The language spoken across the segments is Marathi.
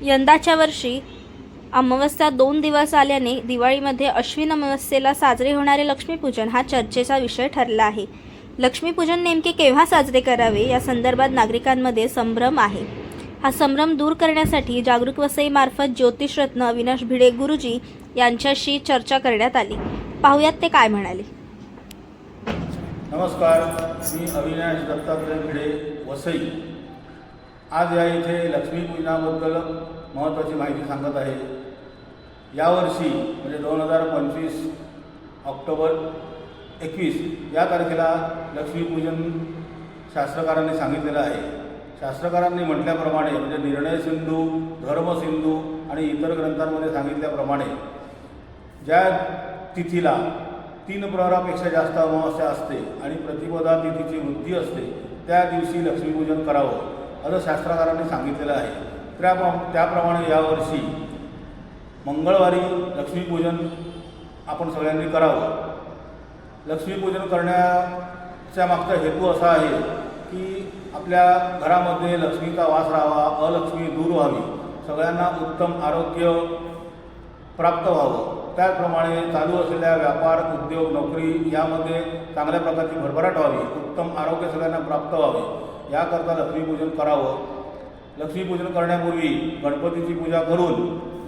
यंदाच्या वर्षी अमावस्या 2 दिवस आल्याने दिवाळीमध्ये अश्विन अमावस्येला साजरे होणारे लक्ष्मीपूजन हा चर्चेचा विषय ठरला आहे। लक्ष्मीपूजन नेमके केव्हा साजरे करावे या संदर्भात नागरिकांमध्ये संभ्रम आहे। हा संभ्रम दूर करण्यासाठी जागरूक वसईमार्फत ज्योतिषरत्न अविनाश भिडे गुरुजी यांच्याशी चर्चा करण्यात आली। पाहुयात ते काय म्हणाले। नमस्कार, मी अविनाश दत्तात्रय भिडे वसई। आज या इथे लक्ष्मीपूजनाबद्दल महत्त्वाची माहिती सांगत आहे। यावर्षी म्हणजे 2025 ऑक्टोबर 21 या तारखेला लक्ष्मीपूजन शास्त्रकारांनी सांगितलेलं आहे। शास्त्रकारांनी म्हटल्याप्रमाणे म्हणजे निर्णय सिंधू, धर्मसिंधू आणि इतर ग्रंथांमध्ये सांगितल्याप्रमाणे ज्या तिथीला 3 प्रहरापेक्षा जास्त अमावस्या असते आणि प्रतिपदा तिथीची वृद्धी असते त्या दिवशी लक्ष्मीपूजन करावं असं शास्त्रकारांनी सांगितलेलं आहे। त्याप्रमाणे यावर्षी मंगळवारी लक्ष्मीपूजन आपण सगळ्यांनी करावं। लक्ष्मीपूजन करण्याचा मागचा हेतू असा आहे की आपल्या घरामध्ये लक्ष्मीचा वास राहावा, अलक्ष्मी दूर व्हावी, सगळ्यांना उत्तम आरोग्य प्राप्त व्हावं, त्याचप्रमाणे चालू असलेल्या व्यापार, उद्योग, नोकरी यामध्ये चांगल्या प्रकारची भरभराट व्हावी, उत्तम आरोग्य सगळ्यांना प्राप्त व्हावे, याकरता लक्ष्मीपूजन करावं। लक्ष्मीपूजन करण्यापूर्वी गणपतीची पूजा करून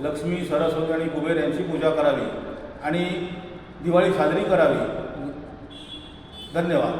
लक्ष्मी, सरस्वती आणि कुबेर यांची पूजा करावी आणि दिवाळी साजरी करावी। धन्यवाद।